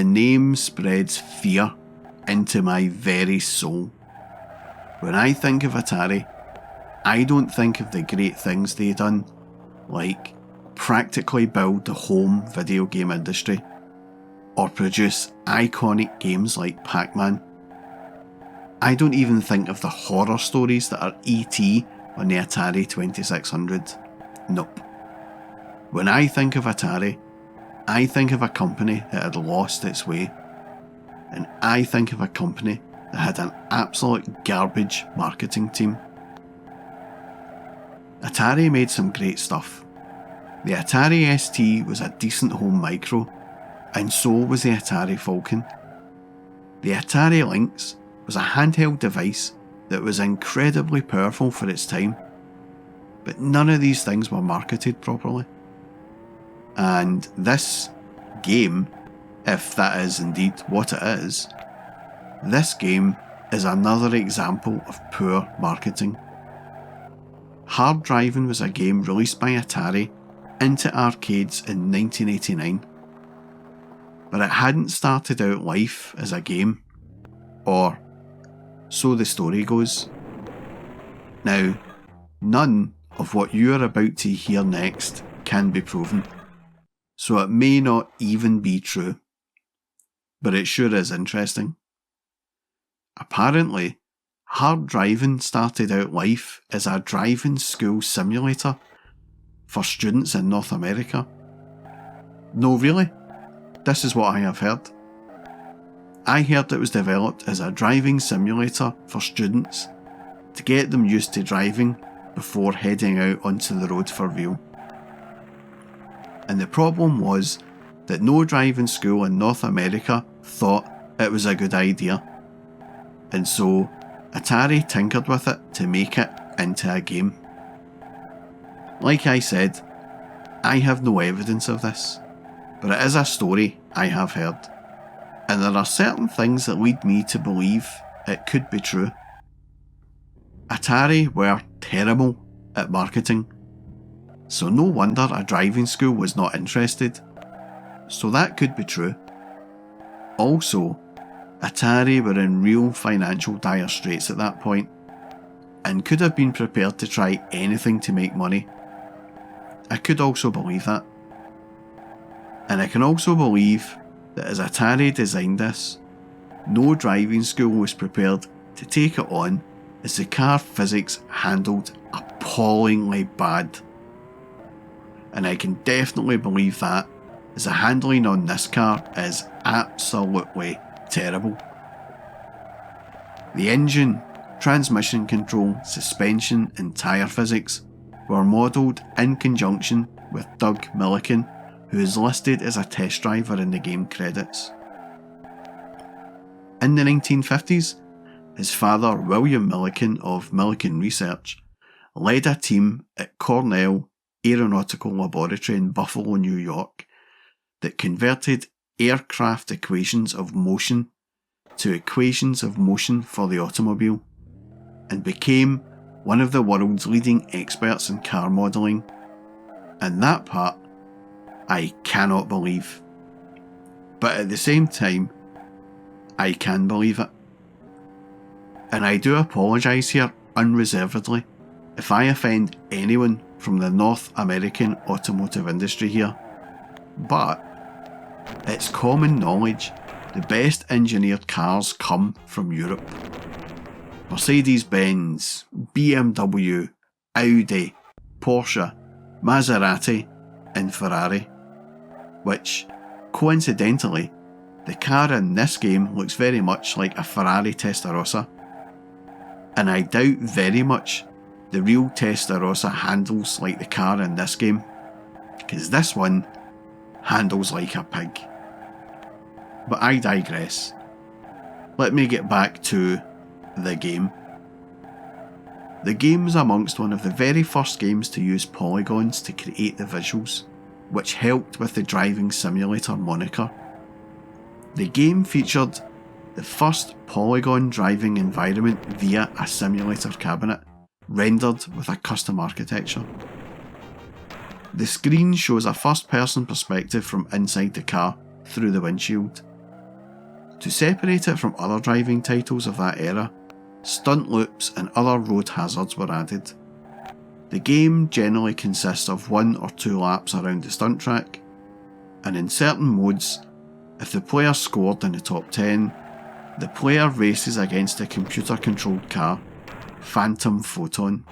the name spreads fear into my very soul. When I think of Atari, I don't think of the great things they done, like practically build the home video game industry, or produce iconic games like Pac-Man. I don't even think of the horror stories that are E.T. on the Atari 2600. Nope. When I think of Atari, I think of a company that had lost its way. And I think of a company that had an absolute garbage marketing team. Atari made some great stuff. The Atari ST was a decent home micro, and so was the Atari Falcon. The Atari Lynx was a handheld device that was incredibly powerful for its time, but none of these things were marketed properly. And this game, if that is indeed what it is, this game is another example of poor marketing. Hard Drivin was a game released by Atari into arcades in 1989, but it hadn't started out life as a game, or so the story goes. Now, none of what you are about to hear next can be proven, so it may not even be true, but it sure is interesting. Apparently, Hard Drivin started out life as a driving school simulator for students in North America. No, really? This is what I have heard. I heard it was developed as a driving simulator for students to get them used to driving before heading out onto the road for real. And the problem was that no driving school in North America thought it was a good idea. And so Atari tinkered with it to make it into a game. Like I said, I have no evidence of this, but it is a story I have heard. And there are certain things that lead me to believe it could be true. Atari were terrible at marketing, so no wonder a driving school was not interested. So that could be true. Also, Atari were in real financial dire straits at that point, and could have been prepared to try anything to make money. I could also believe that. And I can also believe that as Atari designed this, no driving school was prepared to take it on, as the car physics handled appallingly bad. And I can definitely believe that, as the handling on this car is absolutely terrible. The engine, transmission control, suspension and tyre physics were modelled in conjunction with Doug Milliken, who is listed as a test driver in the game credits. In the 1950s, his father William Milliken of Milliken Research led a team at Cornell Aeronautical Laboratory in Buffalo, New York, that converted aircraft equations of motion to equations of motion for the automobile, and became one of the world's leading experts in car modelling. And that part I cannot believe. But at the same time, I can believe it. And I do apologise here unreservedly if I offend anyone from the North American automotive industry here. But it's common knowledge the best engineered cars come from Europe. Mercedes-Benz, BMW, Audi, Porsche, Maserati and Ferrari, which, coincidentally, the car in this game looks very much like a Ferrari Testarossa, and I doubt very much the real Testarossa handles like the car in this game, because this one handles like a pig. But I digress. Let me get back to the game. The game was amongst one of the very first games to use polygons to create the visuals, which helped with the driving simulator moniker. The game featured the first polygon driving environment via a simulator cabinet, rendered with a custom architecture. The screen shows a first-person perspective from inside the car through the windshield, To separate it from other driving titles of that era, stunt loops and other road hazards were added. The game generally consists of 1 or 2 laps around the stunt track, and in certain modes, if the player scored in the top 10, the player races against a computer-controlled car, Phantom Photon.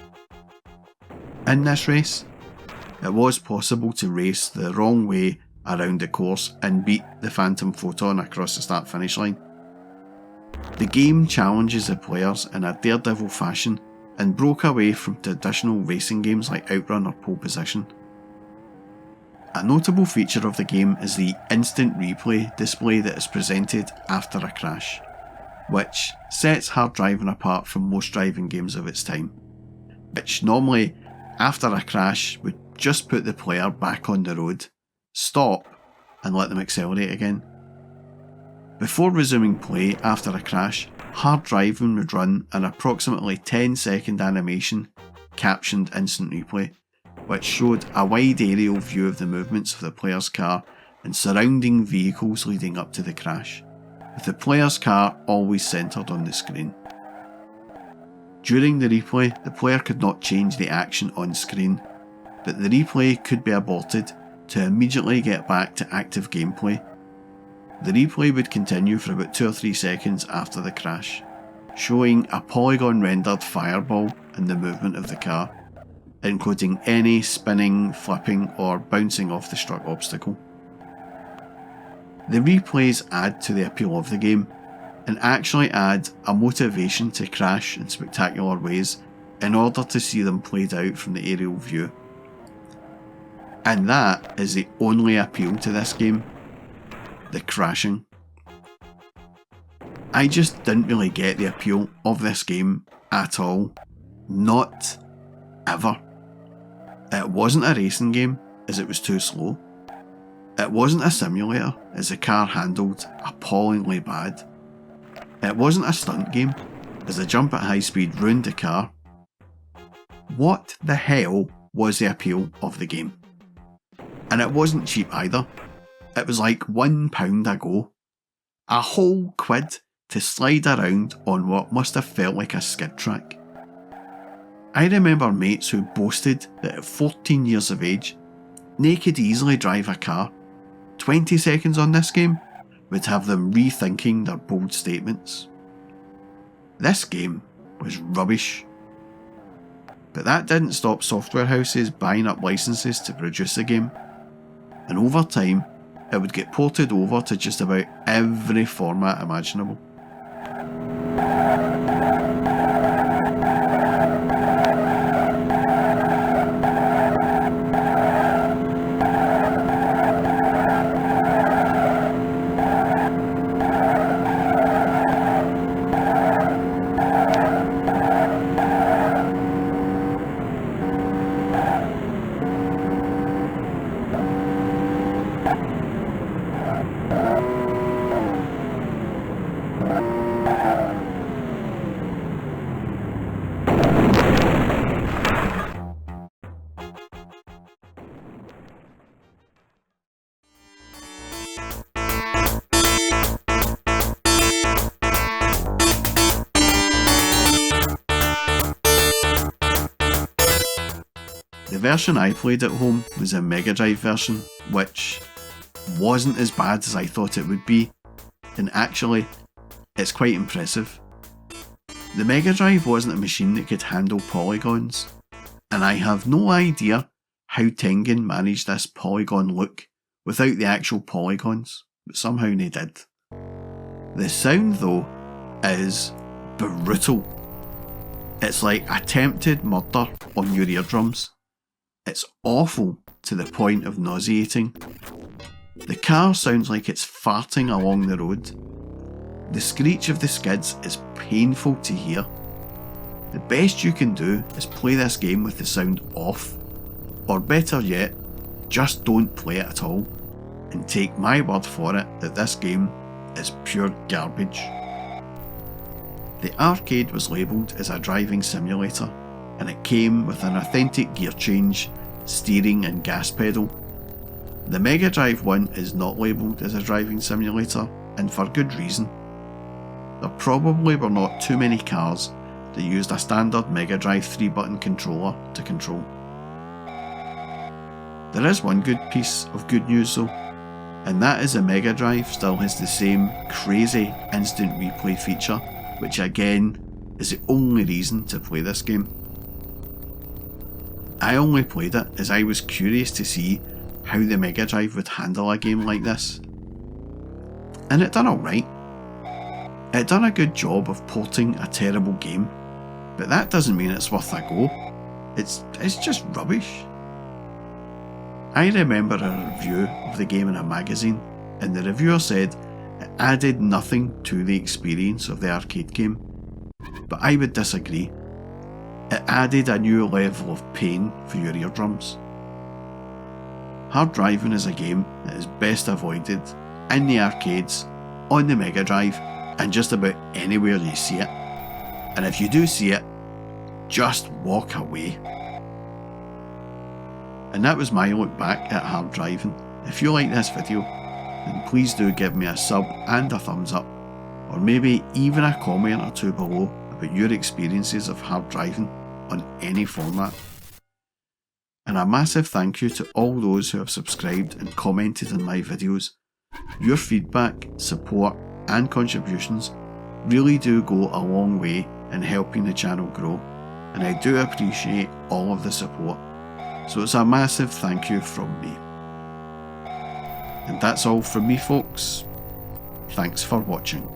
In this race, it was possible to race the wrong way around the course and beat the Phantom Photon across the start-finish line. The game challenges the players in a daredevil fashion and broke away from traditional racing games like Outrun or Pole Position. A notable feature of the game is the instant replay display that is presented after a crash, which sets hard driving apart from most driving games of its time, which normally, after a crash, would just put the player back on the road, stop, and let them accelerate again. Before resuming play after a crash, hard driving would run an approximately 10-second animation captioned instant replay, which showed a wide aerial view of the movements of the player's car and surrounding vehicles leading up to the crash, with the player's car always centred on the screen. During the replay, the player could not change the action on screen, but the replay could be aborted to immediately get back to active gameplay. The replay would continue for about 2 or 3 seconds after the crash, showing a polygon-rendered fireball in the movement of the car, including any spinning, flipping or bouncing off the struck obstacle. The replays add to the appeal of the game, and actually add a motivation to crash in spectacular ways in order to see them played out from the aerial view. And that is the only appeal to this game: the crashing. I just didn't really get the appeal of this game at all. Not ever. It wasn't a racing game, as it was too slow. It wasn't a simulator, as the car handled appallingly bad. It wasn't a stunt game, as the jump at high speed ruined the car. What the hell was the appeal of the game? And it wasn't cheap either. It was like £1 a go. A whole quid to slide around on what must have felt like a skid track. I remember mates who boasted that at 14 years of age, they could easily drive a car. 20 seconds on this game would have them rethinking their bold statements. This game was rubbish. But that didn't stop software houses buying up licenses to produce the game, and over time it would get ported over to just about every format imaginable. The version I played at home was a Mega Drive version, which wasn't as bad as I thought it would be, and actually, it's quite impressive. The Mega Drive wasn't a machine that could handle polygons, and I have no idea how Tengen managed this polygon look without the actual polygons, but somehow they did. The sound though is brutal. It's like attempted murder on your eardrums. It's awful to the point of nauseating. The car sounds like it's farting along the road. The screech of the skids is painful to hear. The best you can do is play this game with the sound off, or better yet, just don't play it at all, and take my word for it that this game is pure garbage. The arcade was labelled as a driving simulator, and it came with an authentic gear change, steering and gas pedal. The Mega Drive 1 is not labelled as a driving simulator, and for good reason. there probably were not too many cars that used a standard Mega Drive 3-button controller to control. There is one good piece of good news though, and that is the Mega Drive still has the same crazy instant replay feature, which again is the only reason to play this game. I only played it as I was curious to see how the Mega Drive would handle a game like this. And it done alright. It done a good job of porting a terrible game, but that doesn't mean it's worth a go. It's just rubbish. I remember a review of the game in a magazine, and the reviewer said it added nothing to the experience of the arcade game, but I would disagree. It added a new level of pain for your eardrums. Hard Drivin' is a game that is best avoided in the arcades, on the Mega Drive, and just about anywhere you see it. And if you do see it, just walk away. And that was my look back at Hard Drivin'. If you like this video, then please do give me a sub and a thumbs up, or maybe even a comment or two below about your experiences of Hard Drivin' on any format. And a massive thank you to all those who have subscribed and commented on my videos. Your feedback, support and contributions really do go a long way in helping the channel grow, and I do appreciate all of the support. So it's a massive thank you from me. And that's all from me folks. Thanks for watching.